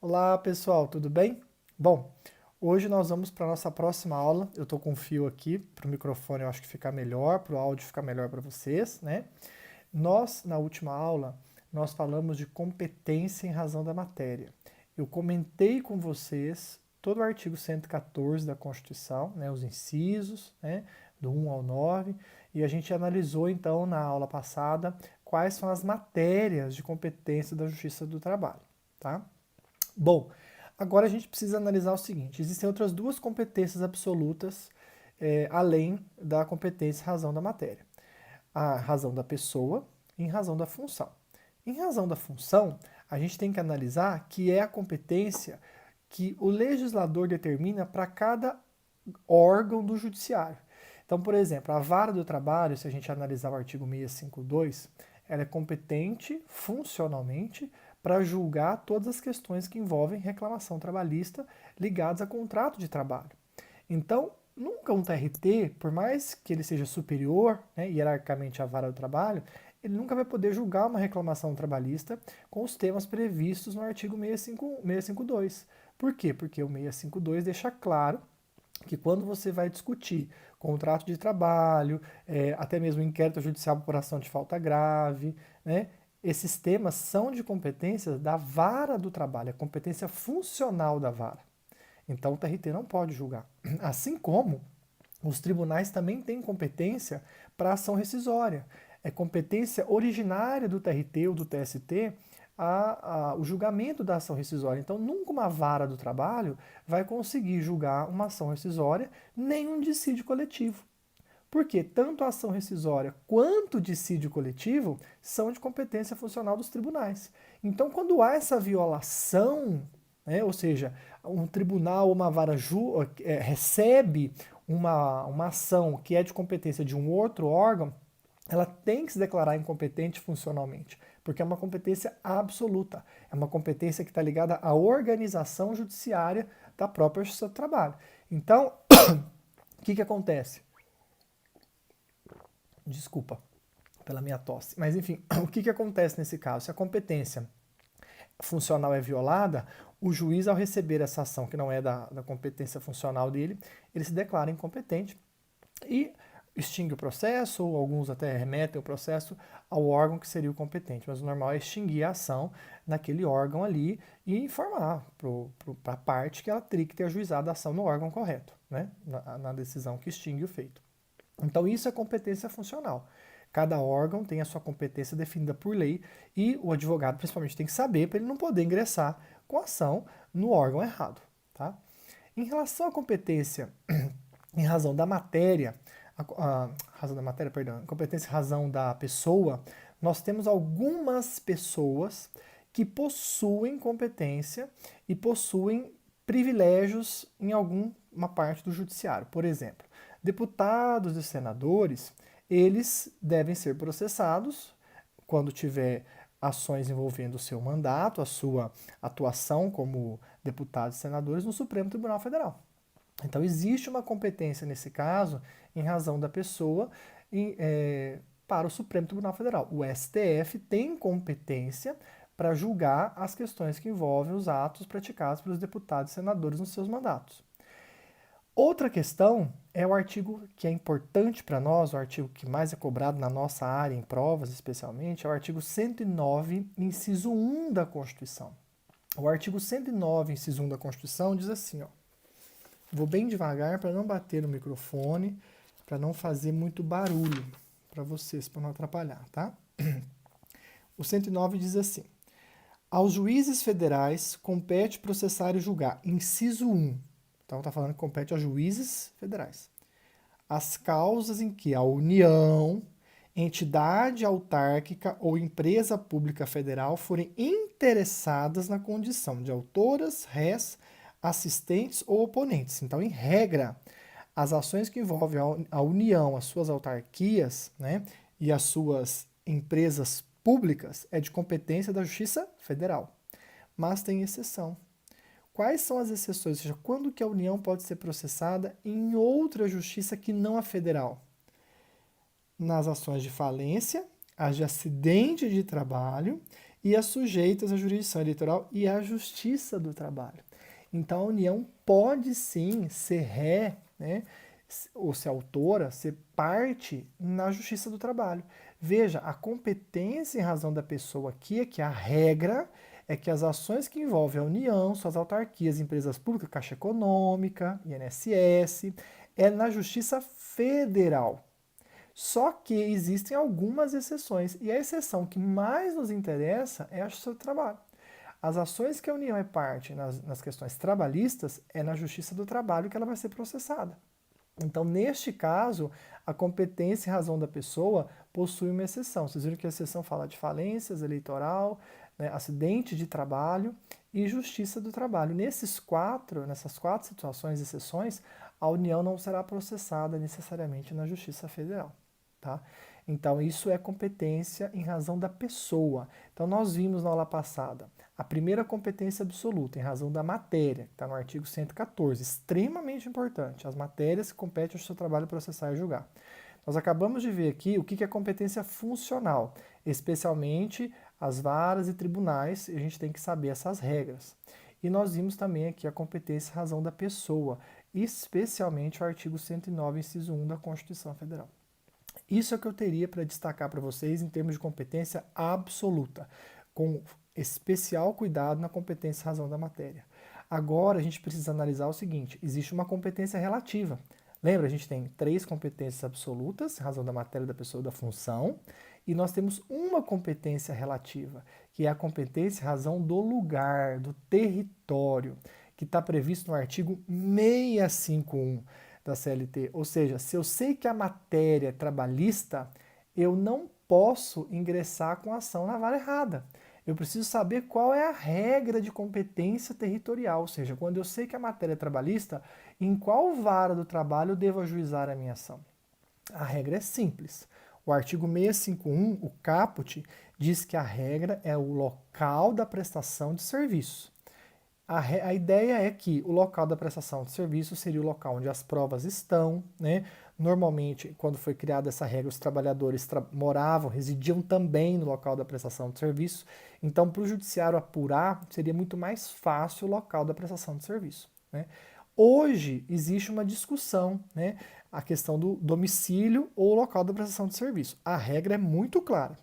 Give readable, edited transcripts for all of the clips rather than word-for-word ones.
Olá pessoal, tudo bem? Bom, hoje nós vamos para a nossa próxima aula. Eu estou com um fio aqui para o microfone, eu acho que ficar melhor, para o áudio ficar melhor para vocês, né? Na última aula, nós falamos de competência em razão da matéria. Eu comentei com vocês todo o artigo 114 da Constituição, né, os incisos, né, do 1 ao 9, e a gente analisou então na aula passada quais são as matérias de competência da Justiça do Trabalho, tá? Bom, agora a gente precisa analisar o seguinte: existem outras duas competências absolutas, além da competência em razão da matéria. A razão da pessoa e em razão da função. Em razão da função, a gente tem que analisar que é a competência que o legislador determina para cada órgão do judiciário. Então, por exemplo, a vara do trabalho, se a gente analisar o artigo 652, ela é competente funcionalmente para julgar todas as questões que envolvem reclamação trabalhista ligadas a contrato de trabalho. Então, nunca um TRT, por mais que ele seja superior, né, hierarquicamente à vara do trabalho, ele nunca vai poder julgar uma reclamação trabalhista com os temas previstos no artigo 652. Por quê? Porque o 652 deixa claro que quando você vai discutir contrato de trabalho, até mesmo inquérito judicial por ação de falta grave, né, esses temas são de competência da vara do trabalho, a competência funcional da vara. Então o TRT não pode julgar. Assim como os tribunais também têm competência para ação rescisória. É competência originária do TRT ou do TST o julgamento da ação rescisória. Então, nunca uma vara do trabalho vai conseguir julgar uma ação rescisória nem um dissídio coletivo. Porque tanto a ação rescisória quanto o dissídio coletivo são de competência funcional dos tribunais. Então, quando há essa violação, né, ou seja, um tribunal ou uma vara recebe uma ação que é de competência de um outro órgão, ela tem que se declarar incompetente funcionalmente, porque é uma competência absoluta, é uma competência que está ligada à organização judiciária da própria Justiça do Trabalho. Então, o que acontece? Desculpa pela minha tosse. Mas enfim, o que acontece nesse caso? Se a competência funcional é violada, o juiz, ao receber essa ação que não é da competência funcional dele, ele se declara incompetente e extingue o processo, ou alguns até remetem o processo ao órgão que seria o competente. Mas o normal é extinguir a ação naquele órgão ali e informar para a parte que ela teria que ter ajuizado a ação no órgão correto, né? na decisão que extingue o feito. Então, isso é competência funcional. Cada órgão tem a sua competência definida por lei e o advogado, principalmente, tem que saber para ele não poder ingressar com ação no órgão errado. Tá? Em relação à competência em razão da matéria, razão da matéria, perdão, competência em razão da pessoa, nós temos algumas pessoas que possuem competência e possuem privilégios em alguma parte do judiciário. Por exemplo, deputados e senadores, eles devem ser processados quando tiver ações envolvendo o seu mandato, a sua atuação como deputados e senadores no Supremo Tribunal Federal. Então, existe uma competência nesse caso, em razão da pessoa, para o Supremo Tribunal Federal. O STF tem competência para julgar as questões que envolvem os atos praticados pelos deputados e senadores nos seus mandatos. Outra questão é o artigo que é importante para nós, o artigo que mais é cobrado na nossa área, em provas especialmente, é o artigo 109, inciso 1 da Constituição. O artigo 109, inciso 1 da Constituição diz assim, ó, vou bem devagar para não bater no microfone, para não fazer muito barulho para vocês, para não atrapalhar, tá? O 109 diz assim: aos juízes federais compete processar e julgar, inciso 1. Então está falando que compete aos juízes federais. As causas em que a União, entidade autárquica ou empresa pública federal forem interessadas na condição de autoras, rés, assistentes ou oponentes. Então, em regra, as ações que envolvem a União, as suas autarquias, né, e as suas empresas públicas é de competência da Justiça Federal. Mas tem exceção. Quais são as exceções? Ou seja, quando que a União pode ser processada em outra justiça que não a federal? Nas ações de falência, as de acidente de trabalho e as sujeitas à jurisdição eleitoral e à justiça do trabalho. Então, a União pode sim ser ré, né, ou ser autora, ser parte na justiça do trabalho. Veja, a competência em razão da pessoa aqui é que a regra é que as ações que envolvem a União, suas autarquias, empresas públicas, Caixa Econômica, INSS, é na Justiça Federal. Só que existem algumas exceções, e a exceção que mais nos interessa é a Justiça do Trabalho. As ações que a União é parte nas questões trabalhistas é na Justiça do Trabalho que ela vai ser processada. Então, neste caso, a competência e razão da pessoa possui uma exceção. Vocês viram que a exceção fala de falências, eleitoral, né, acidente de trabalho e justiça do trabalho. Nessas quatro situações e exceções, a União não será processada necessariamente na Justiça Federal. Tá? Então, isso é competência em razão da pessoa. Então, nós vimos na aula passada a primeira competência absoluta, em razão da matéria, que está no artigo 114, extremamente importante, as matérias que competem ao seu trabalho processar e julgar. Nós acabamos de ver aqui o que é competência funcional, especialmente as varas e tribunais, e a gente tem que saber essas regras. E nós vimos também aqui a competência em razão da pessoa, especialmente o artigo 109, inciso 1 da Constituição Federal. Isso é o que eu teria para destacar para vocês em termos de competência absoluta, com especial cuidado na competência e razão da matéria. Agora a gente precisa analisar o seguinte: existe uma competência relativa. Lembra, a gente tem 3 competências absolutas, razão da matéria, da pessoa, da função, e nós temos uma competência relativa, que é a competência e razão do lugar, do território, que está previsto no artigo 651 da CLT. Ou seja, se eu sei que a matéria é trabalhista, eu não posso ingressar com ação na vara errada. Eu preciso saber qual é a regra de competência territorial, ou seja, quando eu sei que a matéria é trabalhista, em qual vara do trabalho eu devo ajuizar a minha ação? A regra é simples. O artigo 651, o caput, diz que a regra é o local da prestação de serviço. A ideia é que o local da prestação de serviço seria o local onde as provas estão, né? Normalmente, quando foi criada essa regra, os trabalhadores moravam, residiam também no local da prestação de serviço. Então, para o judiciário apurar, seria muito mais fácil o local da prestação de serviço, né? Hoje, existe uma discussão, né? A questão do domicílio ou local da prestação de serviço. A regra é muito clara.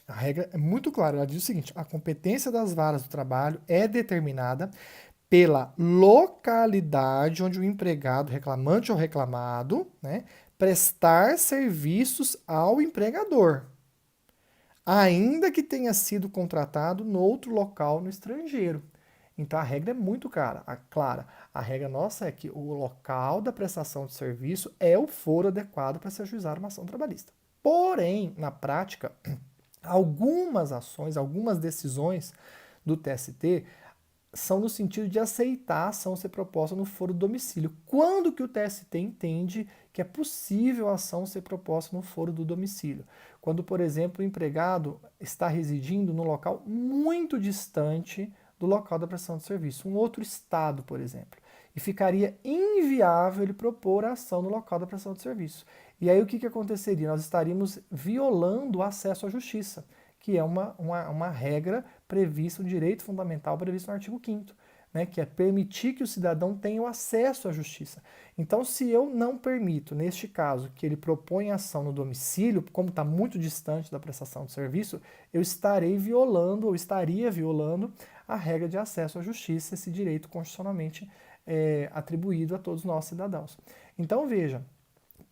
A regra é muito clara, ela diz o seguinte: a competência das varas do trabalho é determinada pela localidade onde o empregado, reclamante ou reclamado, né, prestar serviços ao empregador, ainda que tenha sido contratado no outro local no estrangeiro. Então a regra é muito clara. A regra nossa é que o local da prestação de serviço é o foro adequado para se ajuizar uma ação trabalhista. Porém, na prática, algumas ações, algumas decisões do TST são no sentido de aceitar a ação ser proposta no foro do domicílio. Quando que o TST entende que é possível a ação ser proposta no foro do domicílio? Quando, por exemplo, o empregado está residindo num local muito distante do local da prestação de serviço, um outro estado, por exemplo, e ficaria inviável ele propor a ação no local da prestação de serviço. E aí o que aconteceria? Nós estaríamos violando o acesso à justiça, que é uma regra prevista, um direito fundamental previsto no artigo 5º, né, que é permitir que o cidadão tenha o acesso à justiça. Então, se eu não permito, neste caso, que ele proponha ação no domicílio, como está muito distante da prestação de serviço, eu estaria violando a regra de acesso à justiça, esse direito constitucionalmente atribuído a todos nós cidadãos. Então, veja,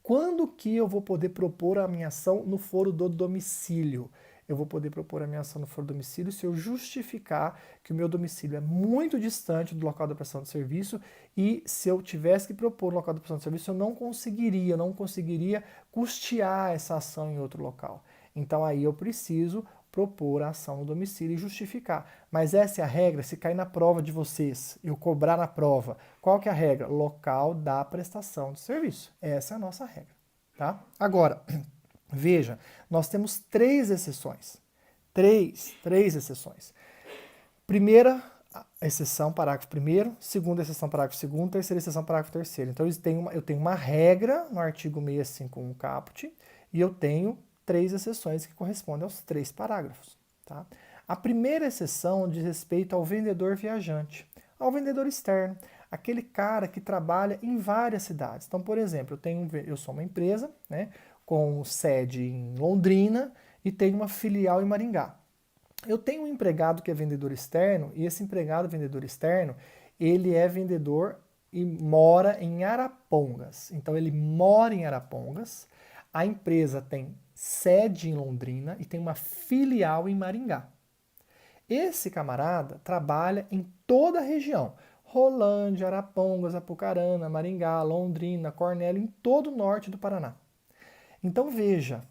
quando que eu vou poder propor a minha ação no foro do domicílio? Eu vou poder propor a minha ação no foro do domicílio se eu justificar que o meu domicílio é muito distante do local da prestação de serviço e se eu tivesse que propor no local da prestação de serviço, eu não conseguiria custear essa ação em outro local. Então aí eu preciso propor a ação no domicílio e justificar. Mas essa é a regra, se cair na prova de vocês, eu cobrar na prova, qual que é a regra? Local da prestação de serviço. Essa é a nossa regra, tá? Agora, veja, nós temos 3 exceções. Três exceções. Primeira exceção, parágrafo 1º, segunda exceção, parágrafo 2º, terceira exceção, parágrafo 3º. Então eu tenho uma regra no artigo 651 caput e eu tenho 3 exceções que correspondem aos 3 parágrafos. Tá? A primeira exceção diz respeito ao vendedor viajante, ao vendedor externo, aquele cara que trabalha em várias cidades. Então, por exemplo, eu sou uma empresa, né, com sede em Londrina e tenho uma filial em Maringá. Eu tenho um empregado que é vendedor externo e esse empregado vendedor externo, ele é vendedor e mora em Arapongas. Então ele mora em Arapongas, a empresa tem sede em Londrina e tem uma filial em Maringá. Esse camarada trabalha em toda a região. Rolândia, Arapongas, Apucarana, Maringá, Londrina, Cornélio, em todo o norte do Paraná. Então veja,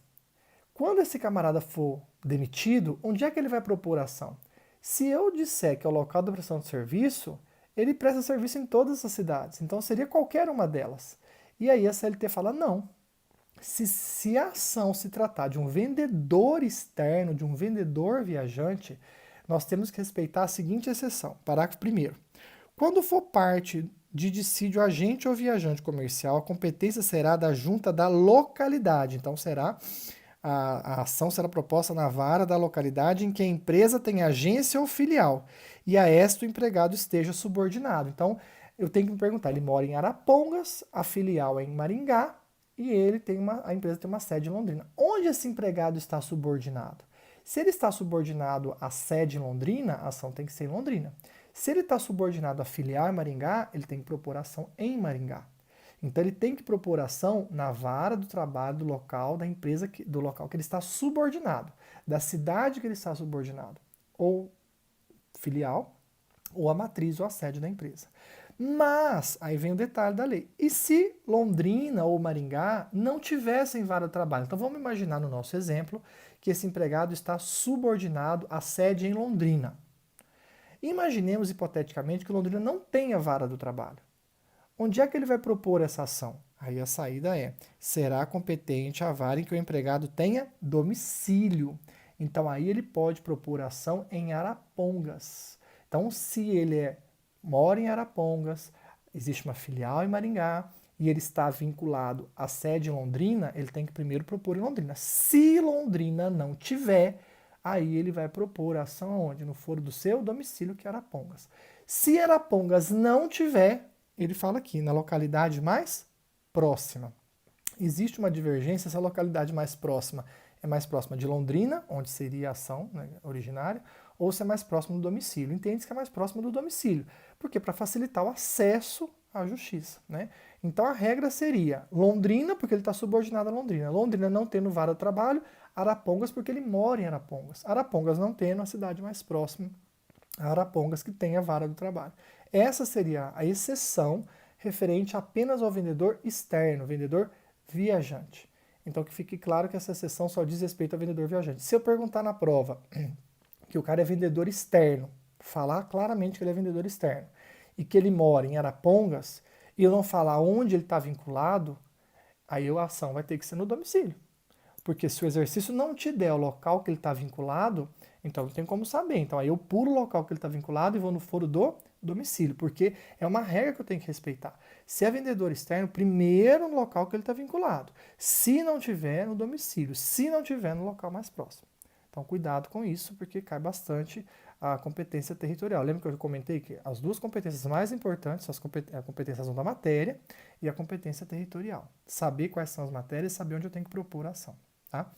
quando esse camarada for demitido, onde é que ele vai propor ação? Se eu disser que é o local da prestação de serviço, ele presta serviço em todas as cidades, então seria qualquer uma delas. E aí a CLT fala, não. Se a ação se tratar de um vendedor externo, de um vendedor viajante, nós temos que respeitar a seguinte exceção. Parágrafo 1º. Quando for parte de dissídio agente ou viajante comercial, a competência será da junta da localidade. Então a ação será proposta na vara da localidade em que a empresa tem agência ou filial e a esta o empregado esteja subordinado. Então eu tenho que me perguntar, ele mora em Arapongas, a filial é em Maringá e a empresa tem uma sede em Londrina. Onde esse empregado está subordinado? Se ele está subordinado à sede em Londrina, a ação tem que ser em Londrina. Se ele está subordinado à filial em Maringá, ele tem que propor ação em Maringá. Então ele tem que propor ação na vara do trabalho do local da empresa, do local que ele está subordinado, da cidade que ele está subordinado, ou filial, ou a matriz ou a sede da empresa. Mas, aí vem o detalhe da lei. E se Londrina ou Maringá não tivessem vara do trabalho? Então vamos imaginar no nosso exemplo que esse empregado está subordinado à sede em Londrina. Imaginemos hipoteticamente que Londrina não tenha vara do trabalho. Onde é que ele vai propor essa ação? Aí a saída será competente a vara em que o empregado tenha domicílio. Então aí ele pode propor ação em Arapongas. Então se ele mora em Arapongas, existe uma filial em Maringá e ele está vinculado à sede em Londrina, ele tem que primeiro propor em Londrina. Se Londrina não tiver, aí ele vai propor ação aonde? No foro do seu domicílio, que é Arapongas. Se Arapongas não tiver, ele fala aqui, na localidade mais próxima. Existe uma divergência se a localidade mais próxima é mais próxima de Londrina, onde seria a ação, né, originária, ou se é mais próximo do domicílio. Entende-se que é mais próximo do domicílio, porque para facilitar o acesso à justiça. Né? Então a regra seria Londrina, porque ele está subordinado a Londrina. Londrina não tendo vara do trabalho, Arapongas, porque ele mora em Arapongas. Arapongas não tendo a cidade mais próxima a Arapongas, que tem a vara do trabalho. Essa seria a exceção referente apenas ao vendedor externo, vendedor viajante. Então que fique claro que essa exceção só diz respeito ao vendedor viajante. Se eu perguntar na prova que o cara é vendedor externo, falar claramente que ele é vendedor externo, e que ele mora em Arapongas, e eu não falar onde ele está vinculado, aí a ação vai ter que ser no domicílio. Porque se o exercício não te der o local que ele está vinculado, então não tem como saber. Então aí eu pulo o local que ele está vinculado e vou no foro do domicílio, porque é uma regra que eu tenho que respeitar. Se é vendedor externo, primeiro no local que ele está vinculado. Se não tiver, no domicílio. Se não tiver, no local mais próximo. Então cuidado com isso, porque cai bastante a competência territorial. Lembra que eu comentei que as duas competências mais importantes são a competência da matéria e a competência territorial. Saber quais são as matérias e saber onde eu tenho que propor a ação. Tá?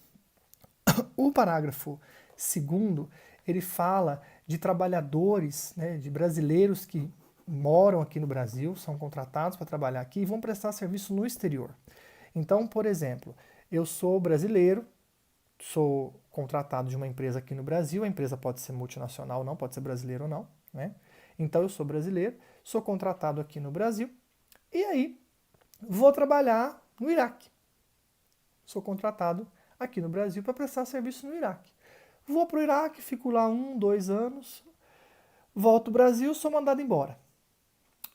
O parágrafo 2º, ele fala de trabalhadores, né, de brasileiros que moram aqui no Brasil, são contratados para trabalhar aqui e vão prestar serviço no exterior. Então, por exemplo, eu sou brasileiro, sou contratado de uma empresa aqui no Brasil, a empresa pode ser multinacional ou não, pode ser brasileira ou não, né? Então eu sou brasileiro, sou contratado aqui no Brasil e aí vou trabalhar no Iraque. Sou contratado aqui no Brasil para prestar serviço no Iraque. Vou para o Iraque, fico lá 1, 2 anos, volto ao Brasil, sou mandado embora.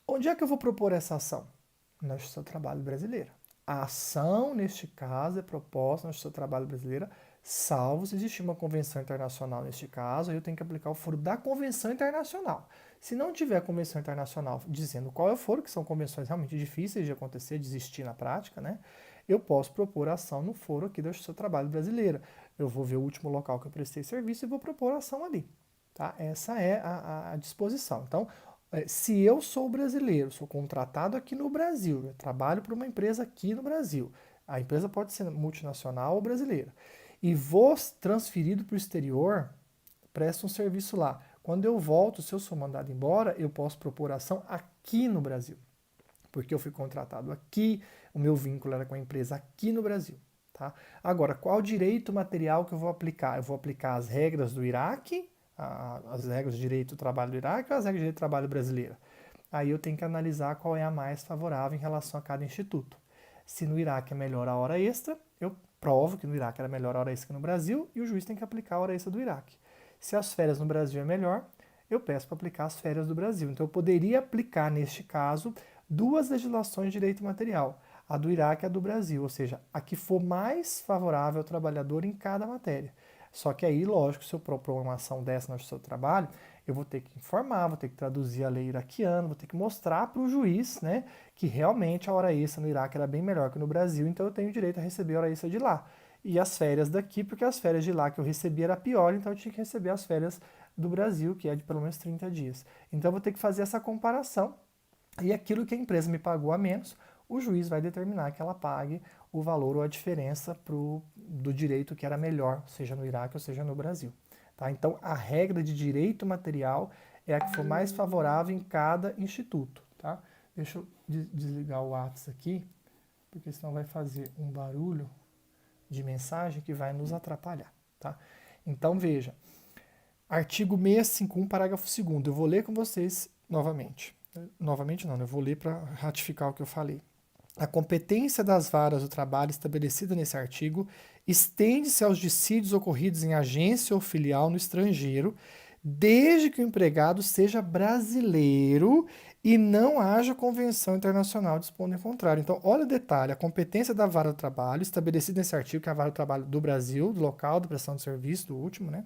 Onde é que eu vou propor essa ação? Na Justiça do Trabalho Brasileira. A ação, neste caso, é proposta na Justiça do Trabalho Brasileira, salvo se existir uma convenção internacional neste caso, aí eu tenho que aplicar o foro da convenção internacional. Se não tiver convenção internacional dizendo qual é o foro, que são convenções realmente difíceis de acontecer, de existir na prática, né? Eu posso propor ação no foro aqui da Justiça do Trabalho Brasileira. Eu vou ver o último local que eu prestei serviço e vou propor a ação ali. Tá? Essa é a disposição. Então, se eu sou brasileiro, sou contratado aqui no Brasil, eu trabalho para uma empresa aqui no Brasil, a empresa pode ser multinacional ou brasileira, e vou transferido para o exterior, presto um serviço lá. Quando eu volto, se eu sou mandado embora, eu posso propor ação aqui no Brasil, porque eu fui contratado aqui, o meu vínculo era com a empresa aqui no Brasil. Tá? Agora, qual direito material que eu vou aplicar? Eu vou aplicar as regras do Iraque, as regras de direito do trabalho do Iraque ou as regras de direito do trabalho brasileiro? Aí eu tenho que analisar qual é a mais favorável em relação a cada instituto. Se no Iraque é melhor a hora extra, eu provo que no Iraque era melhor a hora extra que no Brasil e o juiz tem que aplicar a hora extra do Iraque. Se as férias no Brasil é melhor, eu peço para aplicar as férias do Brasil. Então eu poderia aplicar, neste caso, duas legislações de direito material, a do Iraque e a do Brasil, ou seja, a que for mais favorável ao trabalhador em cada matéria. Só que aí, lógico, se eu propor uma ação dessa no seu trabalho, eu vou ter que informar, vou ter que traduzir a lei iraquiana, vou ter que mostrar para o juiz, né, que realmente a hora extra no Iraque era bem melhor que no Brasil, então eu tenho direito a receber a hora extra de lá. E as férias daqui, porque as férias de lá que eu recebi era pior, então eu tinha que receber as férias do Brasil, que é de pelo menos 30 dias. Então eu vou ter que fazer essa comparação e aquilo que a empresa me pagou a menos, o juiz vai determinar que ela pague o valor ou a diferença do direito que era melhor, seja no Iraque ou seja no Brasil. Tá? Então, a regra de direito material é a que for mais favorável em cada instituto. Tá? Deixa eu desligar o WhatsApp aqui, porque senão vai fazer um barulho de mensagem que vai nos atrapalhar. Tá? Então, veja, artigo 651, parágrafo 2º. Eu vou ler com vocês novamente. Novamente não, eu vou ler para ratificar o que eu falei. A competência das varas do trabalho estabelecida nesse artigo estende-se aos dissídios ocorridos em agência ou filial no estrangeiro, desde que o empregado seja brasileiro e não haja convenção internacional dispondo em contrário. Então, olha o detalhe, a competência da vara do trabalho, estabelecida nesse artigo, que é a vara do trabalho do Brasil, do local de prestação de serviço, do último, né?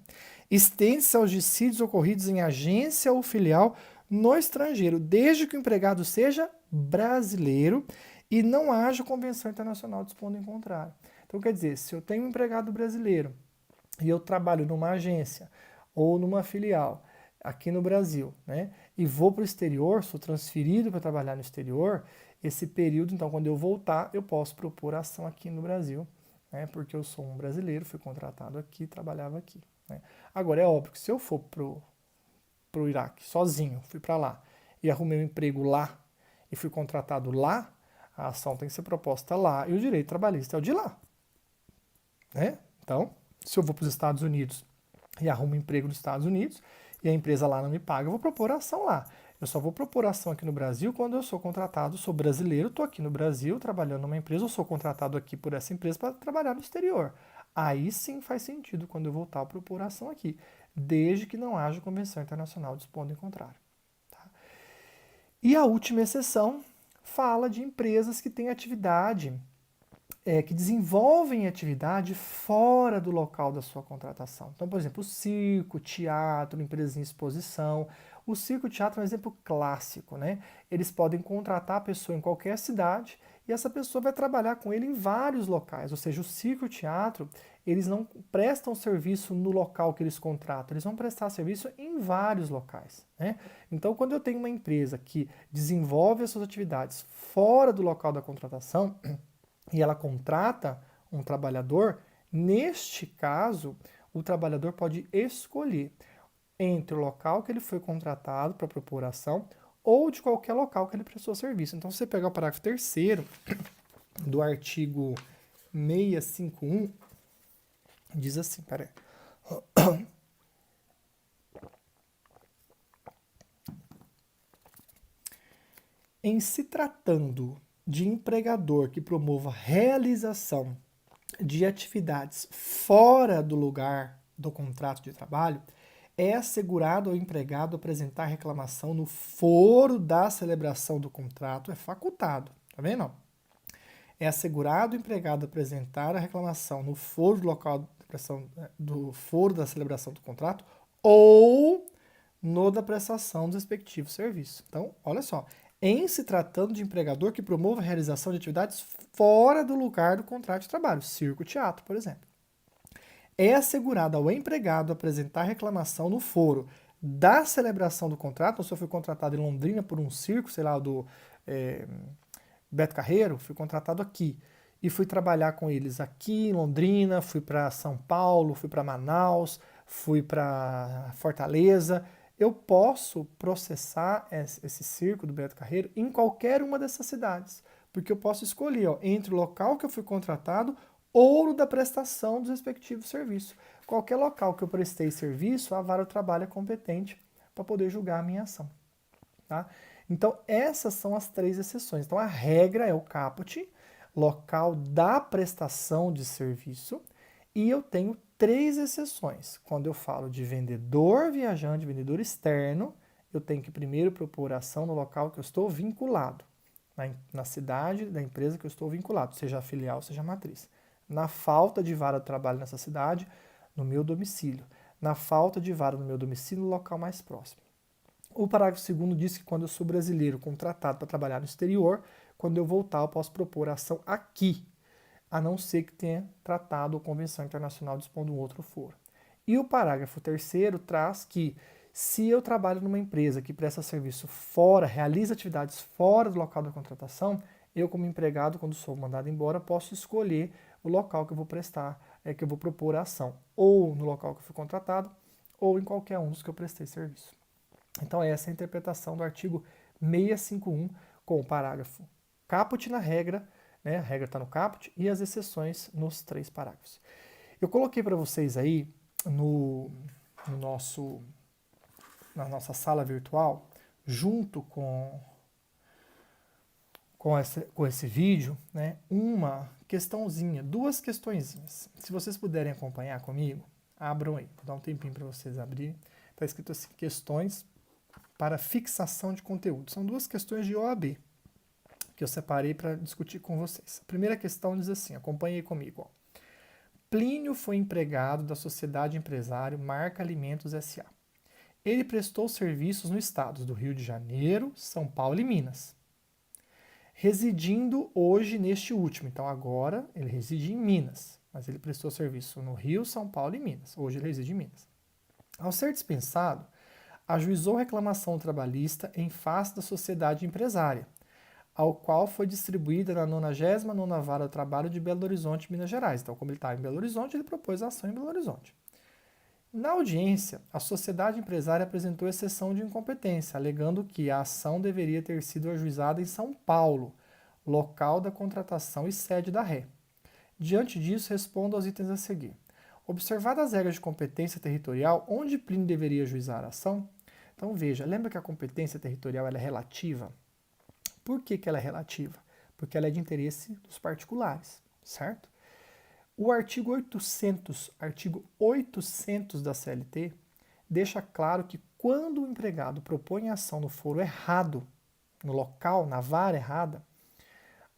Estende-se aos dissídios ocorridos em agência ou filial no estrangeiro, desde que o empregado seja brasileiro e não haja convenção internacional dispondo em contrário. Então, quer dizer, se eu tenho um empregado brasileiro e eu trabalho numa agência ou numa filial aqui no Brasil, né, e vou para o exterior, sou transferido para trabalhar no exterior, esse período, então, quando eu voltar, eu posso propor ação aqui no Brasil, né, porque eu sou um brasileiro, fui contratado aqui, trabalhava aqui. Né. Agora, é óbvio que se eu for para o Iraque sozinho, fui para lá e arrumei um emprego lá e fui contratado lá, a ação tem que ser proposta lá e o direito trabalhista é o de lá. Né? Então, se eu vou para os Estados Unidos e arrumo um emprego nos Estados Unidos e a empresa lá não me paga, eu vou propor a ação lá. Eu só vou propor a ação aqui no Brasil quando eu sou contratado, sou brasileiro, estou aqui no Brasil trabalhando numa empresa, eu sou contratado aqui por essa empresa para trabalhar no exterior. Aí sim faz sentido quando eu voltar a propor a ação aqui, desde que não haja convenção internacional dispondo em contrário. Tá? E a última exceção fala de empresas que têm atividade, que desenvolvem atividade fora do local da sua contratação. Então, por exemplo, o circo, teatro, empresas em exposição. O circo e o teatro é um exemplo clássico, né? Eles podem contratar a pessoa em qualquer cidade e essa pessoa vai trabalhar com ele em vários locais. Ou seja, o circo e o teatro, eles não prestam serviço no local que eles contratam, eles vão prestar serviço em vários locais, né? Então, quando eu tenho uma empresa que desenvolve as suas atividades fora do local da contratação, e ela contrata um trabalhador, neste caso, o trabalhador pode escolher entre o local que ele foi contratado para propor ação ou de qualquer local que ele prestou serviço. Então, se você pegar o parágrafo 3º do artigo 651, diz assim, peraí. Em se tratando de empregador que promova realização de atividades fora do lugar do contrato de trabalho, é assegurado ao empregado apresentar reclamação no foro da celebração do contrato, é facultado, tá vendo? É assegurado ao empregado apresentar a reclamação no foro do local do foro da celebração do contrato ou no da prestação do respectivo serviço. Então, olha só, em se tratando de empregador que promova a realização de atividades fora do lugar do contrato de trabalho, circo, teatro, por exemplo. é assegurado ao empregado apresentar reclamação no foro da celebração do contrato. Então, se eu fui contratado em Londrina por um circo, sei lá, do Beto Carreiro, fui contratado aqui e fui trabalhar com eles aqui em Londrina, fui para São Paulo, fui para Manaus, fui para Fortaleza. Eu posso processar esse circo do Beto Carreiro em qualquer uma dessas cidades, porque eu posso escolher entre o local que eu fui contratado ou da prestação dos respectivos serviços. Qualquer local que eu prestei serviço, a vara do trabalho é competente para poder julgar a minha ação. Tá? Então, essas são as 3 exceções. Então, a regra é o caput, local da prestação de serviço, e eu tenho 3 exceções. Quando eu falo de vendedor viajante, vendedor externo, eu tenho que primeiro propor ação no local que eu estou vinculado, na cidade da empresa que eu estou vinculado, seja a filial, seja a matriz. Na falta de vara de trabalho nessa cidade, no meu domicílio. Na falta de vara no meu domicílio, no local mais próximo. O parágrafo 2º diz que quando eu sou brasileiro contratado para trabalhar no exterior, quando eu voltar eu posso propor ação aqui, a não ser que tenha tratado ou convenção internacional dispondo um outro foro. E o parágrafo 3º traz que se eu trabalho numa empresa que presta serviço fora, realiza atividades fora do local da contratação, eu como empregado, quando sou mandado embora, posso escolher o local que eu vou prestar, que eu vou propor a ação, ou no local que eu fui contratado, ou em qualquer um dos que eu prestei serviço. Então, essa é a interpretação do artigo 651, com o parágrafo caput na regra, né? A regra está no caput, e as exceções nos 3 parágrafos. Eu coloquei para vocês aí na nossa sala virtual, junto com esse vídeo, né, uma questãozinha, 2 questõezinhas. Se vocês puderem acompanhar comigo, abram aí, vou dar um tempinho para vocês abrirem. Está escrito assim, questões para fixação de conteúdo. São 2 questões de OAB que eu separei para discutir com vocês. A primeira questão diz assim, acompanhe comigo. Ó. Plínio foi empregado da sociedade empresário Marca Alimentos S.A. Ele prestou serviços no estados do Rio de Janeiro, São Paulo e Minas, residindo hoje neste último. Então agora ele reside em Minas, mas ele prestou serviço no Rio, São Paulo e Minas. Hoje ele reside em Minas. Ao ser dispensado, ajuizou reclamação trabalhista em face da sociedade empresária, ao qual foi distribuída na 99ª Vara do Trabalho de Belo Horizonte, Minas Gerais. Então, como ele estava em Belo Horizonte, ele propôs a ação em Belo Horizonte. Na audiência, a sociedade empresária apresentou exceção de incompetência, alegando que a ação deveria ter sido ajuizada em São Paulo, local da contratação e sede da ré. Diante disso, respondo aos itens a seguir. Observadas as regras de competência territorial, onde Plínio deveria ajuizar a ação? Então veja, lembra que a competência territorial ela é relativa? Por que ela é relativa? Porque ela é de interesse dos particulares, certo? O artigo 800 da CLT deixa claro que quando o empregado propõe ação no foro errado, no local, na vara errada,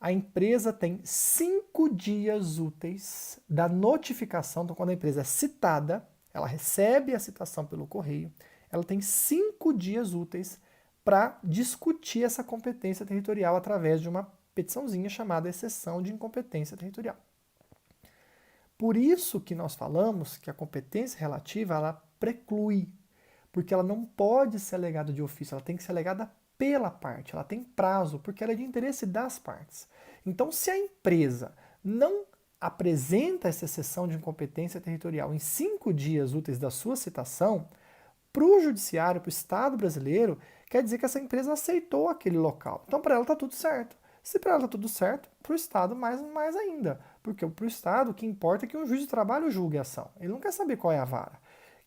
a empresa tem 5 dias úteis da notificação. Então, quando a empresa é citada, ela recebe a citação pelo correio, ela tem 5 dias úteis para discutir essa competência territorial através de uma petiçãozinha chamada exceção de incompetência territorial. Por isso que nós falamos que a competência relativa ela preclui, porque ela não pode ser alegada de ofício, ela tem que ser alegada pela parte, ela tem prazo, porque ela é de interesse das partes. Então, se a empresa não apresenta essa exceção de incompetência territorial em 5 dias úteis da sua citação, para o judiciário, para o Estado brasileiro, quer dizer que essa empresa aceitou aquele local. Então, para ela está tudo certo. Se para ela está tudo certo, para o Estado mais ainda. Porque para o Estado o que importa é que um juiz de trabalho julgue a ação. Ele não quer saber qual é a vara.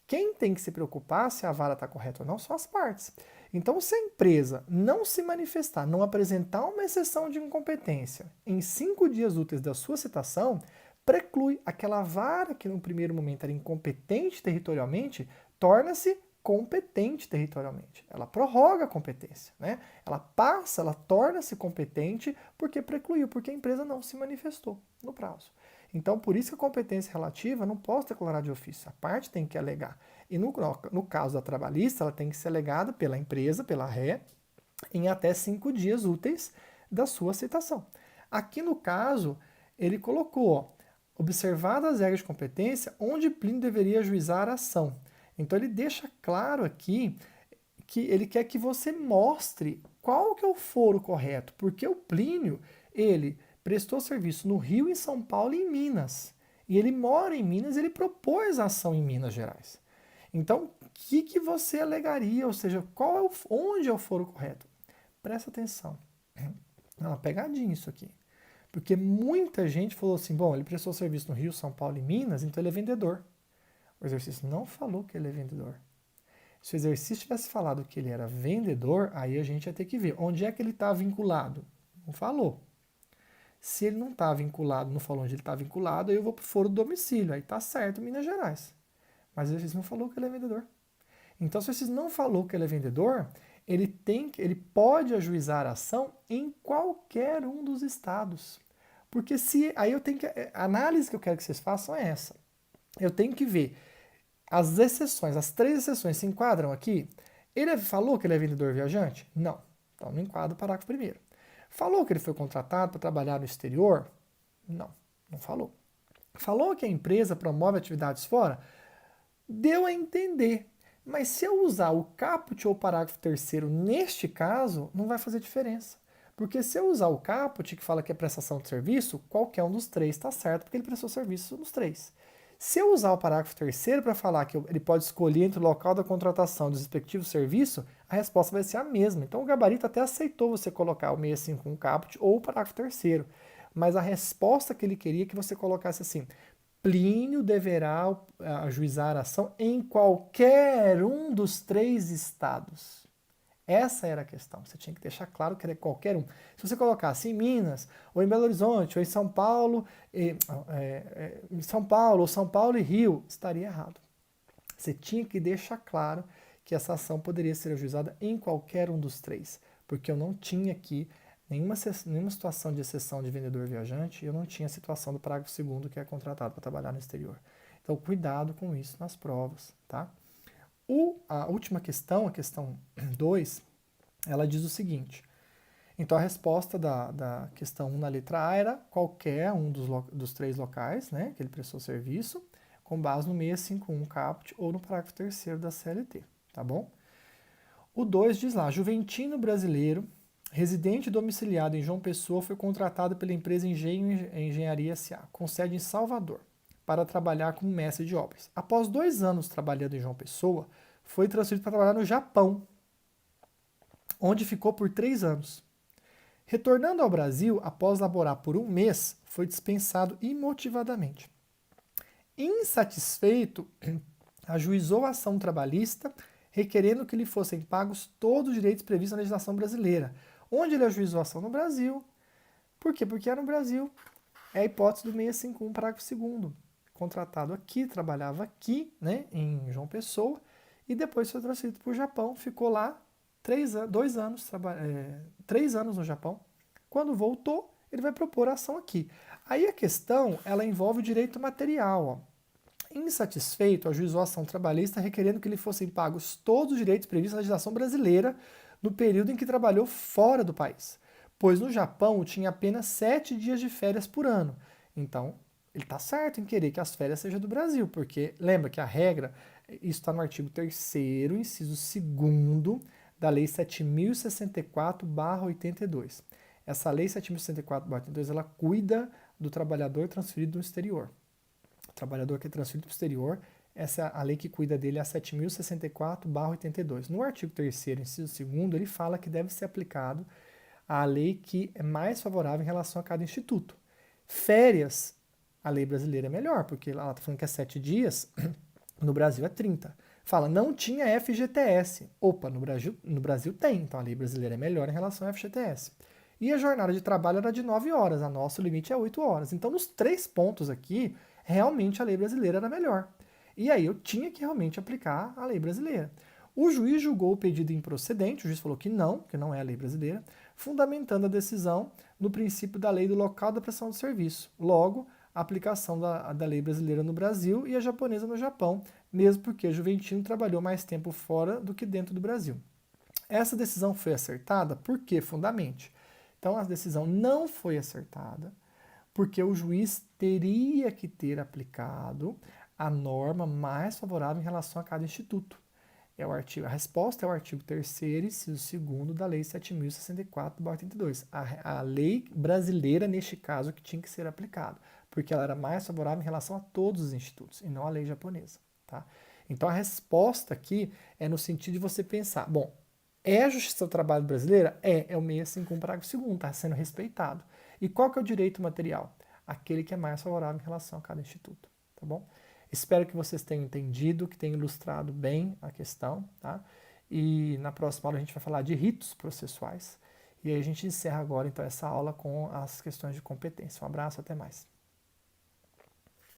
Quem tem que se preocupar se a vara está correta ou não são as partes. Então, se a empresa não se manifestar, não apresentar uma exceção de incompetência em 5 dias úteis da sua citação, preclui aquela vara que no primeiro momento era incompetente territorialmente, torna-se competente territorialmente. Ela prorroga a competência, né? Ela torna-se competente porque precluiu, porque a empresa não se manifestou no prazo. Então, por isso que a competência relativa não pode declarar de ofício, a parte tem que alegar. E no caso da trabalhista, ela tem que ser alegada pela empresa, pela ré, em até 5 dias úteis da sua citação. Aqui no caso, ele colocou, ó, observadas as regras de competência, onde Plínio deveria ajuizar a ação. Então ele deixa claro aqui que ele quer que você mostre qual que é o foro correto, porque o Plínio, ele prestou serviço no Rio, em São Paulo e em Minas. E ele mora em Minas, ele propôs a ação em Minas Gerais. Então, o que você alegaria? Ou seja, onde é o foro correto? Presta atenção. É uma pegadinha isso aqui. Porque muita gente falou assim, bom, ele prestou serviço no Rio, São Paulo e Minas, então ele é vendedor. O exercício não falou que ele é vendedor. Se o exercício tivesse falado que ele era vendedor, aí a gente ia ter que ver onde é que ele está vinculado. Não falou. Se ele não está vinculado, não falou onde ele está vinculado, aí eu vou para o foro do domicílio. Aí tá certo, Minas Gerais. Mas o exercício não falou que ele é vendedor. Então, se o exercício não falou que ele é vendedor, ele pode ajuizar a ação em qualquer um dos estados. Porque aí eu tenho que. A análise que eu quero que vocês façam é essa. Eu tenho que ver as exceções, as 3 exceções se enquadram aqui. Ele falou que ele é vendedor viajante? Não. Então não enquadra o parágrafo primeiro. Falou que ele foi contratado para trabalhar no exterior? Não, não falou. Falou que a empresa promove atividades fora? Deu a entender. Mas se eu usar o caput ou o parágrafo terceiro neste caso, não vai fazer diferença. Porque se eu usar o caput, que fala que é prestação de serviço, qualquer um dos 3 está certo, porque ele prestou serviço nos 3. Se eu usar o parágrafo terceiro para falar que ele pode escolher entre o local da contratação e do respectivo serviço, a resposta vai ser a mesma. Então o gabarito até aceitou você colocar o 651 caput ou o parágrafo terceiro. Mas a resposta que ele queria é que você colocasse assim: Plínio deverá ajuizar a ação em qualquer um dos 3 estados. Essa era a questão. Você tinha que deixar claro que era qualquer um. Se você colocasse em Minas, ou em Belo Horizonte, ou em São Paulo, ou São Paulo e Rio, estaria errado. Você tinha que deixar claro que essa ação poderia ser ajuizada em qualquer um dos 3, porque eu não tinha aqui nenhuma situação de exceção de vendedor viajante, eu não tinha a situação do parágrafo 2º, que é contratado para trabalhar no exterior. Então, cuidado com isso nas provas, tá? A última questão, a questão 2, ela diz o seguinte. Então, a resposta da questão 1 na letra A era qualquer um dos 3 locais, né, que ele prestou serviço, com base no 651 caput ou no parágrafo 3º da CLT, tá bom? O 2 diz lá, juventino brasileiro, residente domiciliado em João Pessoa, foi contratado pela empresa Engenharia S.A., com sede em Salvador, para trabalhar como mestre de obras. Após 2 anos trabalhando em João Pessoa, foi transferido para trabalhar no Japão, onde ficou por 3 anos. Retornando ao Brasil, após laborar por 1 mês, foi dispensado imotivadamente. Insatisfeito, ajuizou a ação trabalhista, requerendo que lhe fossem pagos todos os direitos previstos na legislação brasileira. Onde ele ajuizou a ação? No Brasil. Por quê? Porque era no Brasil. É a hipótese do 651, parágrafo 2º. Contratado aqui, trabalhava aqui, né, em João Pessoa, e depois foi transferido para o Japão, ficou lá 3 anos no Japão. Quando voltou, ele vai propor a ação aqui. Aí a questão, ela envolve o direito material. Ó. Insatisfeito, ajuizou a ação trabalhista requerendo que lhe fossem pagos todos os direitos previstos na legislação brasileira no período em que trabalhou fora do país, pois no Japão tinha apenas 7 dias de férias por ano. Então, ele está certo em querer que as férias sejam do Brasil, porque lembra que a regra, isso está no artigo 3º, inciso 2º, da Lei 7.064/82. Essa Lei 7.064/82, ela cuida do trabalhador transferido no exterior. O trabalhador que é transferido para o exterior, essa é a lei que cuida dele, é a 7.064/82. No artigo 3º, inciso 2º, ele fala que deve ser aplicado a lei que é mais favorável em relação a cada instituto. Férias, a lei brasileira é melhor, porque ela está falando que é 7 dias, no Brasil é 30. Fala, não tinha FGTS. Opa, no Brasil tem, então a lei brasileira é melhor em relação ao FGTS. E a jornada de trabalho era de 9 horas, a nosso limite é 8 horas. Então, nos 3 pontos aqui, realmente a lei brasileira era melhor. E aí eu tinha que realmente aplicar a lei brasileira. O juiz julgou o pedido improcedente, o juiz falou que não é a lei brasileira, fundamentando a decisão no princípio da lei do local da prestação de serviço. Logo, a aplicação da lei brasileira no Brasil e a japonesa no Japão, mesmo porque Juventino trabalhou mais tempo fora do que dentro do Brasil. Essa decisão foi acertada? Por que? Fundamente. Então, a decisão não foi acertada porque o juiz teria que ter aplicado a norma mais favorável em relação a cada instituto. A resposta é o artigo 3º, inciso 2º da Lei 7.064/82. A lei brasileira, neste caso, que tinha que ser aplicada, porque ela era mais favorável em relação a todos os institutos, e não a lei japonesa. Tá? Então, a resposta aqui é no sentido de você pensar, bom, é a Justiça do Trabalho brasileira? É o 651, parágrafo 2º, está sendo respeitado. E qual que é o direito material? Aquele que é mais favorável em relação a cada instituto. Tá bom? Espero que vocês tenham entendido, que tenham ilustrado bem a questão, tá? E na próxima aula a gente vai falar de ritos processuais. E aí a gente encerra agora então essa aula com as questões de competência. Um abraço, até mais.